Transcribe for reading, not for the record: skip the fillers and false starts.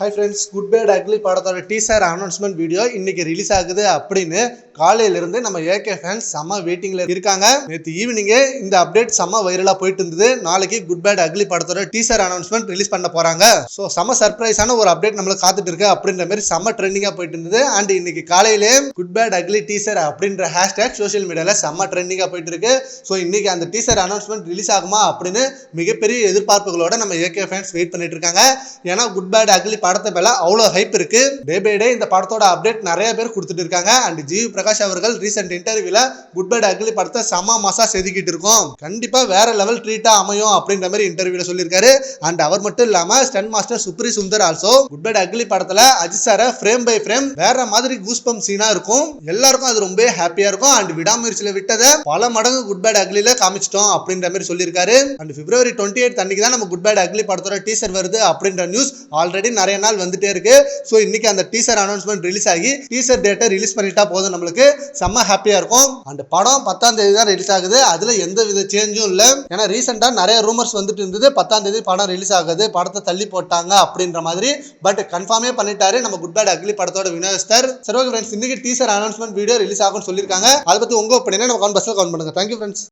Hi friends, good bad ugly படத்தோட teaser announcement video இன்னைக்கு release ஆகுது அப்படின்னு காலையிலிருந்து நம்ம ஏகே ஃபேன்ஸ் செம்ம வெயிட்டிங்ல இருக்காங்க. நேற்று ஈவினிங்கே இந்த அப்டேட் செம்ம வைரலா போயிட்டு இருந்தது. நாளைக்கு குட் பேட் அக்லி படத்தோட டீசர் அனௌன்ஸ்மெண்ட் ரிலீஸ் பண்ண போறாங்க. ஸோ செம்ம சர்ப்ரைஸான ஒரு அப்டேட் நம்மளுக்கு காத்துட்டு இருக்கு அப்படின்ற மாதிரி செம்ம ட்ரெண்டிங்கா போயிட்டு இருந்தது. அண்ட் இன்னைக்கு காலையிலே குட் பேட் அக்லி டீசர் அப்படின்ற ஹேஷ்டேக் சோஷியல் மீடியால செம்ம ட்ரெண்டிங்கா போயிட்டு இருக்கு. ஸோ இன்னைக்கு அந்த டீசர் அனௌன்ஸ்மெண்ட் ரிலீஸ் ஆகுமா அப்படின்னு மிகப்பெரிய எதிர்பார்ப்புகளோட நம்ம ஏகே ஃபேன்ஸ் வெயிட் பண்ணிட்டு இருக்காங்க. ஏன்னா குட் பேட் அக்லி படத்தை மேல அவ்வளோ ஹைப் இருக்கு. டே பை டே இந்த படத்தோட அப்டேட் நிறைய பேர் கொடுத்துட்டு இருக்காங்க. அண்ட் ஜி பிரகாஷ் அவர்கள் ரீசெண்ட் இன்டர்வியூல குட் பேட் அக்லி படத்தை செம மசா செதுக்கிட்டு இருக்கோம், கண்டிப்பா வேற லெவல் ட்ரீட்டா அமையும் அப்படின்ற மாதிரி இன்டர்வியூல சொல்லியிருக்காரு. அண்ட் அவர் மட்டும் இல்லாம stunt master Supreme Sundar also good bad ugly படத்துல அஜித் சார ஃப்ரேம் பை ஃப்ரேம் வேற மாதிரி கூஸ்பம் சீனா இருக்கும், எல்லாருக்கும் அது ரொம்ப ஹாப்பியா இருக்கும். அண்ட் விடாமுயற்சியில விட்டதை பல மடங்கு குட் பேட் அக்லில காமிச்சிட்டோம் அப்படின்ற மாதிரி சொல்லியிருக்காரு. அண்ட் February 28 அன்னைக்கு தான் நம்ம குட் பேட் அக்லி படத்தோட டீசர் வருது அப்படின்ற நியூஸ் ஆல்ரெடி நிறைய நாள் வந்துட்டே இருக்கு. சோ இன்னைக்கு அந்த டீசர் அனௌன்ஸ்மெண்ட் ரிலீஸ் ஆகி டீசர் டேட்டை ரிலீஸ் பண்ணிட்டா போதும், நம்மளுக்கு செம்ம ஹாப்பியா இருக்கும். அந்த படம் 10ஆம் தேதி தான் ரிலீஸ் ஆகுது. அதுல எந்த வித சேஞ்சும் இல்ல. ஏன்னா ரீசெண்டா நிறைய ரூமர்ஸ் வந்துட்டு இருந்தது 10ஆம் தேதி படம் ரிலீஸ் ஆகுது, படத்தை தள்ளி போட்டாங்க அப்படின்ற மாதிரி. பட் கன்ஃபார்மே பண்ணிட்டாரு நம்ம குட் பேட் அக்லி படத்தோட வினோஸ்தர். சரி ஓகே ஃப்ரெண்ட்ஸ், இன்னைக்கு டீசர் அனௌன்ஸ்மெண்ட் வீடியோ ரிலீஸ் ஆகும்னு சொல்லியிருக்காங்க. அதை பத்தி உங்க ஒப்பீனியனை நம்ம கமெண்ட் பாக்ஸ்ல கமெண்ட் பண்ணுங்க. Thank you friends.